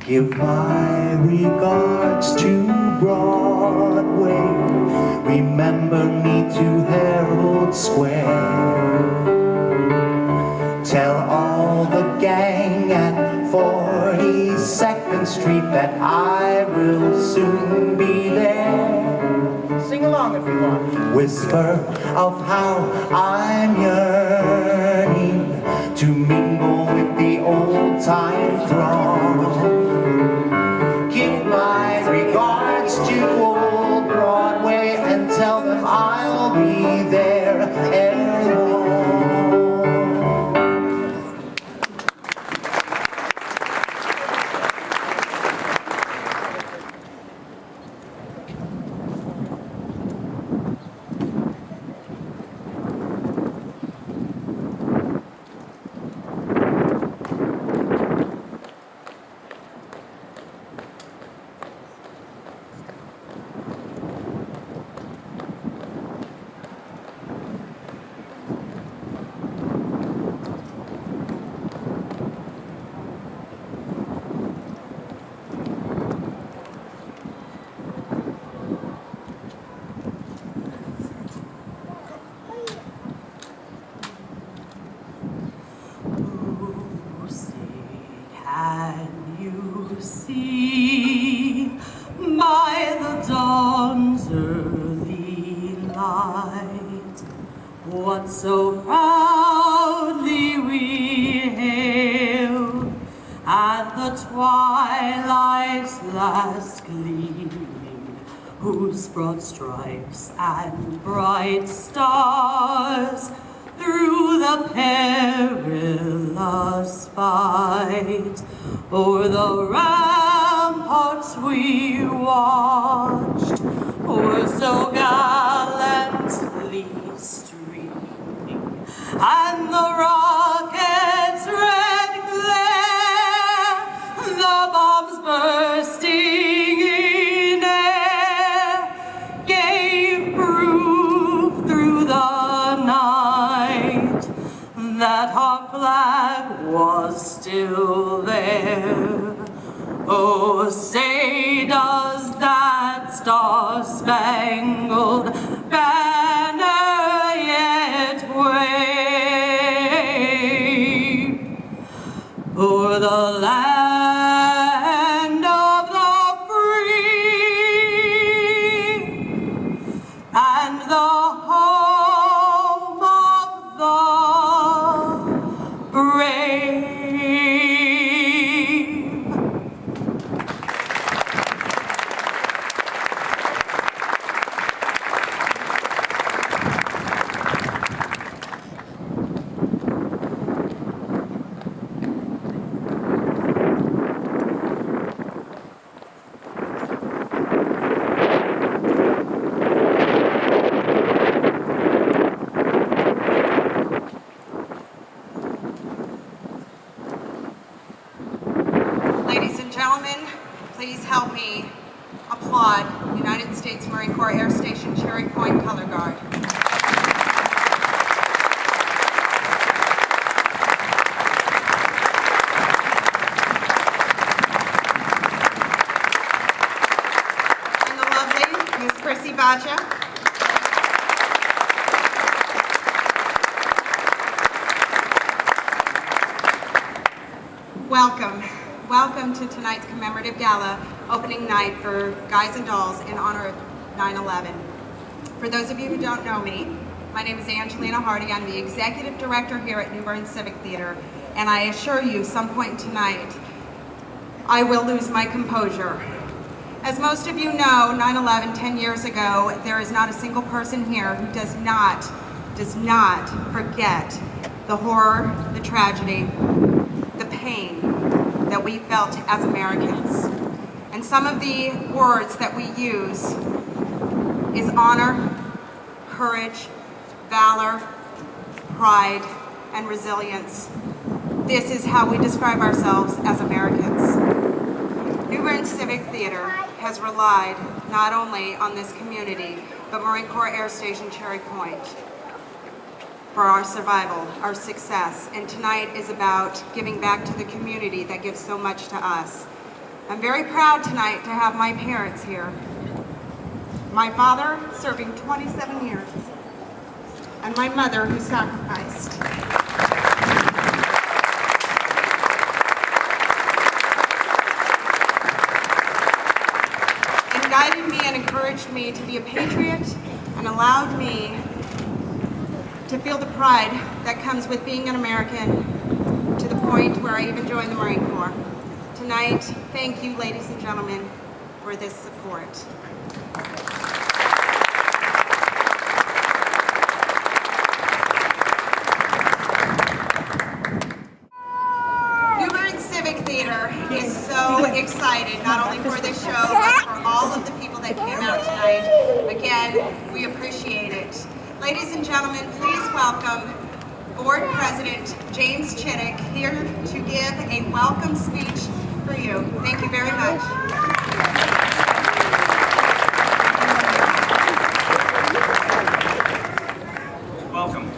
Give my regards to Broadway. Remember me to Herald Square. Tell all the gang at 42nd Street that I will soon be there. Sing along if you want. Whisper of how I'm yearning to mingle with the old-time throng. Give my regards to old Broadway and tell them I'll be there ere long. What so proudly we hailed at the twilight's last gleaming, whose broad stripes and bright stars through the perilous fight o'er the ramparts we watched were so gallantly streaming, and the rockets' red glare, the bombs bursting in air, gave proof through the night that our flag was still there. Oh, say does that star-spangled banner yet wave o'er the land of the free and the home of the brave? Ladies and gentlemen, please help me applaud United States Marine Corps Air Station Cherry Point Color Guard. And the lovely Ms. Krissy Boccia. Welcome. Welcome to tonight's commemorative gala opening night for Guys and Dolls in honor of 9/11. For those of you who don't know me, my name is Angelina Hardy. I'm the executive director here at Bern Civic Theatre, and I assure you, some point tonight, I will lose my composure. As most of you know, 9/11, 10 years ago, there is not a single person here who does not forget the horror, the tragedy, the pain that we felt as Americans. And some of the words that we use is honor, courage, valor, pride, and resilience. This is how we describe ourselves as Americans. Bern Civic Theatre has relied not only on this community, but Marine Corps Air Station Cherry Point for our survival, our success. And tonight is about giving back to the community that gives so much to us. I'm very proud tonight to have my parents here. My father serving 27 years, and my mother who sacrificed. And guided me and encouraged me to be a patriot and allowed me to feel the pride that comes with being an American, to the point where I even joined the Marine Corps. Tonight, thank you, ladies and gentlemen, for this support. Bern Civic Theatre is so excited, not only for this show, but for all of the people that came out tonight. Again, we appreciate it. Ladies and gentlemen, please welcome Board President James Chittick here to give a welcome speech for you. Thank you very much. Welcome.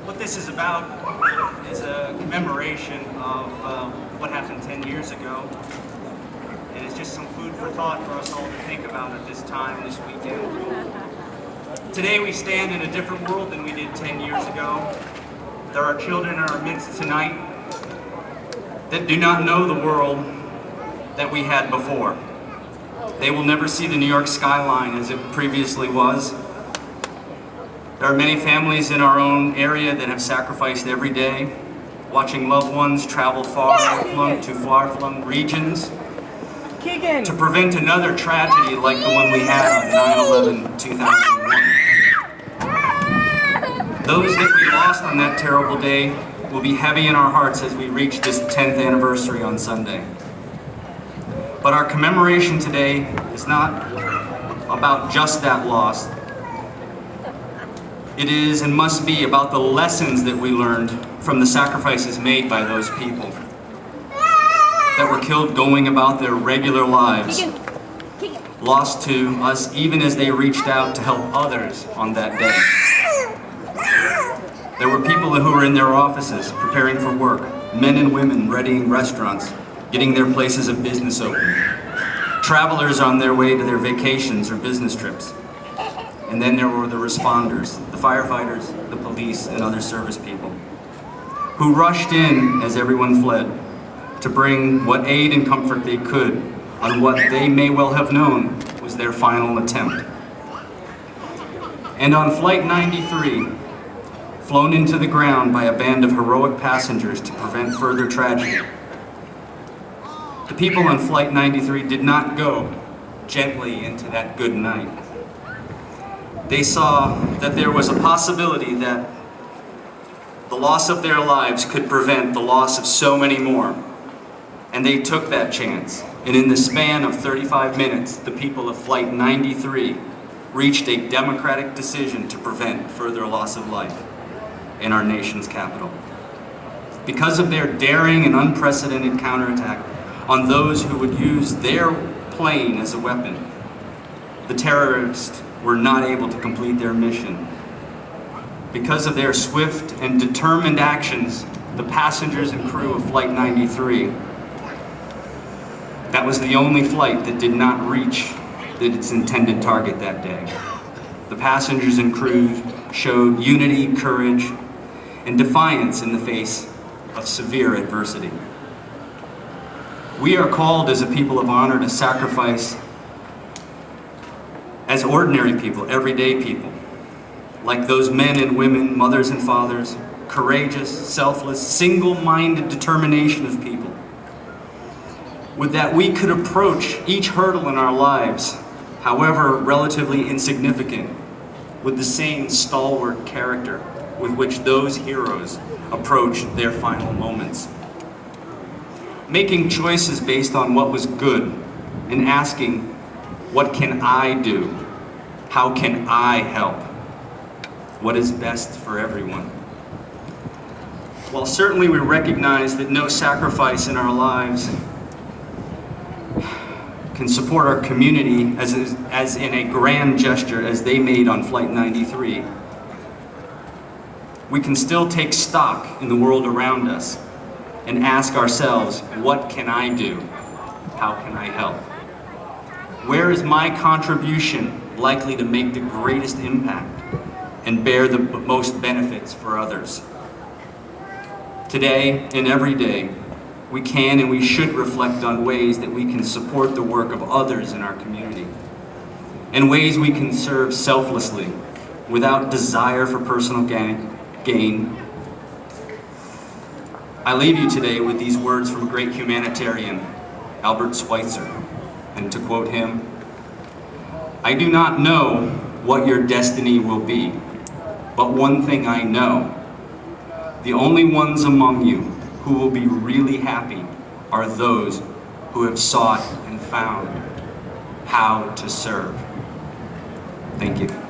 What this is about is a commemoration of what happened 10 years ago. And it's just some food for thought for us all to think about at this time, this weekend. Today we stand in a different world than we did 10 years ago. There are children in our midst tonight that do not know the world that we had before. They will never see the New York skyline as it previously was. There are many families in our own area that have sacrificed every day, watching loved ones travel far-flung to far-flung regions to prevent another tragedy like the one we had on 9/11/2001. Those that we lost on that terrible day will be heavy in our hearts as we reach this 10th anniversary on Sunday. But our commemoration today is not about just that loss. It is and must be about the lessons that we learned from the sacrifices made by those people that were killed going about their regular lives, lost to us even as they reached out to help others on that day. There were people who were in their offices preparing for work, men and women readying restaurants, getting their places of business open, travelers on their way to their vacations or business trips. And then there were the responders, the firefighters, the police, and other service people who rushed in as everyone fled to bring what aid and comfort they could on what they may well have known was their final attempt. And on Flight 93, flown into the ground by a band of heroic passengers to prevent further tragedy, the people on Flight 93 did not go gently into that good night. They saw that there was a possibility that the loss of their lives could prevent the loss of so many more. And they took that chance. And in the span of 35 minutes, the people of Flight 93 reached a democratic decision to prevent further loss of life in our nation's capital. Because of their daring and unprecedented counterattack on those who would use their plane as a weapon, the terrorists were not able to complete their mission. Because of their swift and determined actions, the passengers and crew of Flight 93, that was the only flight that did not reach its intended target that day. The passengers and crew showed unity, courage, and defiance in the face of severe adversity. We are called as a people of honor to sacrifice as ordinary people, everyday people, like those men and women, mothers and fathers, courageous, selfless, single-minded determination of people. With that, we could approach each hurdle in our lives, however relatively insignificant, with the same stalwart character with which those heroes approached their final moments. Making choices based on what was good and asking, what can I do? How can I help? What is best for everyone? While certainly we recognize that no sacrifice in our lives can support our community as in a grand gesture as they made on Flight 93, we can still take stock in the world around us and ask ourselves, what can I do? How can I help? Where is my contribution likely to make the greatest impact and bear the most benefits for others? Today and every day, we can and we should reflect on ways that we can support the work of others in our community, and ways we can serve selflessly without desire for personal gain. I leave you today with these words from great humanitarian Albert Schweitzer, and to quote him, "I do not know what your destiny will be, but one thing I know, the only ones among you who will be really happy are those who have sought and found how to serve." Thank you.